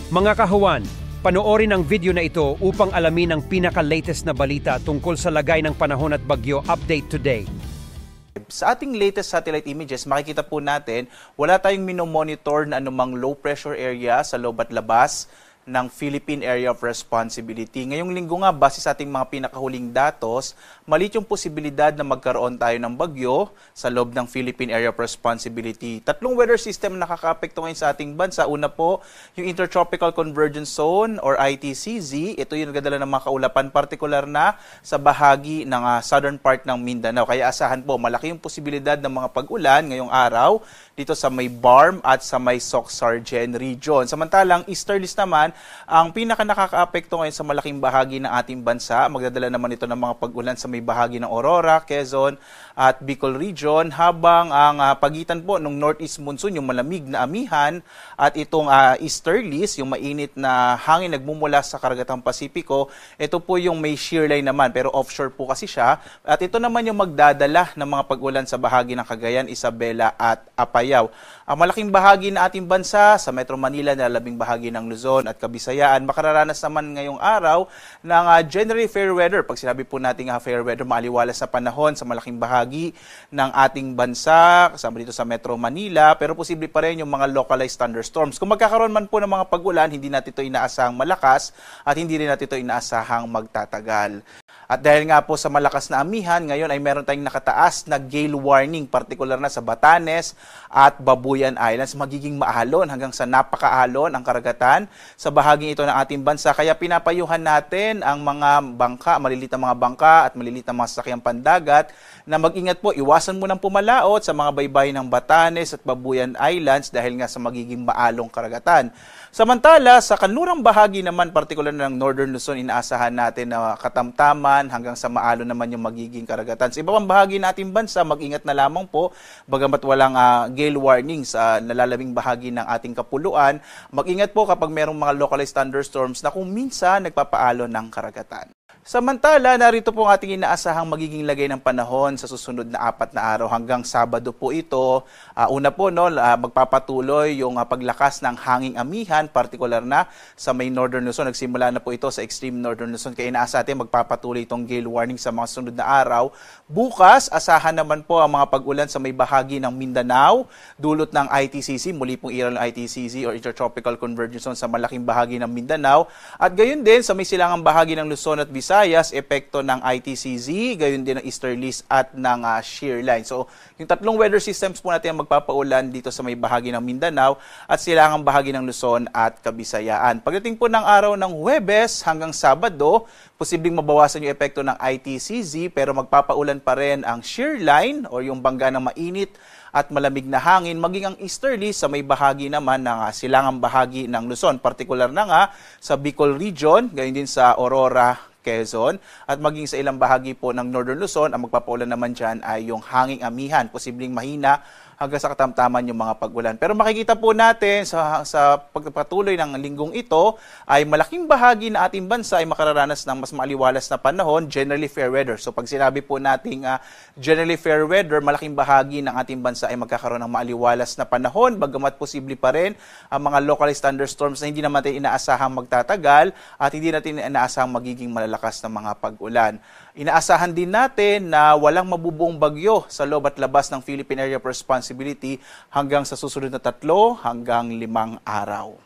Mga kahuwan, panoorin ang video na ito upang alamin ang pinaka-latest na balita tungkol sa lagay ng panahon at bagyo update today. Sa ating latest satellite images, makikita po natin wala tayong minomonitor na anumang low pressure area sa loob at labas ng Philippine Area of Responsibility. Ngayong linggo nga, base sa ating mga pinakahuling datos, maliit yung posibilidad na magkaroon tayo ng bagyo sa loob ng Philippine Area of Responsibility. Tatlong weather system na nakaka-apekto ngayon sa ating bansa. Una po, yung Intertropical Convergence Zone or ITCZ. Ito yung nagdadala ng mga kaulapan, partikular na sa bahagi ng southern part ng Mindanao. Kaya asahan po, malaki yung posibilidad ng mga pag-ulan ngayong araw dito sa may Barm at sa may Soc-Sargen region. Samantalang easterlies naman, ang pinaka nakaka-apekto ngayon sa malaking bahagi ng ating bansa. Magdadala naman ito ng mga pag-ulan sa may bahagi ng Aurora, Quezon at Bicol region, habang ang pagitan po ng northeast monsoon, yung malamig na amihan, at itong easterlies, yung mainit na hangin nagmumula sa karagatang Pasipiko, ito po yung may shear line naman, pero offshore po kasi siya. At ito naman yung magdadala ng mga pag-ulan sa bahagi ng Cagayan, Isabela at Apayao. Ang malaking bahagi ng ating bansa sa Metro Manila, na labing bahagi ng Luzon at Kabisayaan, makararanas naman ngayong araw ng generally fair weather. Pag sinabi po natin fair weather, maaliwalas na panahon sa malaking bahagi ng ating bansa, kasama dito sa Metro Manila, pero posible pa rin yung mga localized thunderstorms. Kung magkakaroon man po ng mga pag-ulan, hindi natin ito inaasahang malakas at hindi rin natin ito inaasahang magtatagal. At dahil nga po sa malakas na amihan, ngayon ay meron tayong nakataas na gale warning, partikular na sa Batanes at Babuyan Islands. Magiging maalon hanggang sa napakaalon ang karagatan sa bahaging ito ng ating bansa. Kaya pinapayuhan natin ang mga bangka, maliliit na mga bangka at maliliit na mga sasakyang pandagat na mag-ingat po, iwasan mo ng pumalaot sa mga baybayin ng Batanes at Babuyan Islands dahil nga sa magiging maalong karagatan. Samantala, sa kanlurang bahagi naman, partikular ng Northern Luzon, inaasahan natin na katamtaman hanggang sa maalon naman yung magiging karagatan. Sa iba pang bahagi ng ating bansa, mag-ingat na lamang po, bagamat walang gale warning sa nalalabing bahagi ng ating kapuluan. Mag-ingat po kapag mayroong mga localized thunderstorms na kung minsan nagpapaalon ng karagatan. Samantala, narito po ang ating inaasahang magiging lagay ng panahon sa susunod na 4 na araw hanggang Sabado po ito. Una po, magpapatuloy yung paglakas ng hanging amihan, partikular na sa may Northern Luzon. Nagsimula na po ito sa extreme Northern Luzon. Kaya inaasahan natin magpapatuloy itong gale warning sa mga sunod na araw. Bukas, asahan naman po ang mga pag-ulan sa may bahagi ng Mindanao, dulot ng ITCZ, muli pong iral ng ITCZ or Intertropical Convergence Zone sa malaking bahagi ng Mindanao. At gayon din sa may silangang bahagi ng Luzon at Visayas, epekto ng ITCZ, gayon din ng easterlies at ng shear line. So, yung tatlong weather systems po natin ang magpapaulan dito sa may bahagi ng Mindanao at silangang bahagi ng Luzon at Kabisayaan. Pagdating po ng araw ng Huwebes hanggang Sabado, posibleng mabawasan yung epekto ng ITCZ pero magpapaulan pa rin ang shear line o yung bangga ng mainit at malamig na hangin, maging ang easterlies sa may bahagi naman ng silangang bahagi ng Luzon, partikular na nga sa Bicol region, gayon din sa Aurora, Quezon, at maging sa ilang bahagi po ng Northern Luzon, ang magpapaulan naman dyan ay yung hanging amihan, posibleng mahina hanggang sa katamtaman yung mga pag-ulan. Pero makikita po natin sa pagpatuloy ng linggong ito ay malaking bahagi na ating bansa ay makararanas ng mas maaliwalas na panahon, generally fair weather. So pag sinabi po nating generally fair weather, malaking bahagi ng ating bansa ay magkakaroon ng maaliwalas na panahon, bagamat posible pa rin ang mga localized thunderstorms na hindi naman natin inaasahang magtatagal at hindi natin inaasahang magiging malalakas na mga pag-ulan. Inaasahan din natin na walang mabubuong bagyo sa loob at labas ng Philippine Area of Responsibility hanggang sa susunod na 3 hanggang 5 araw.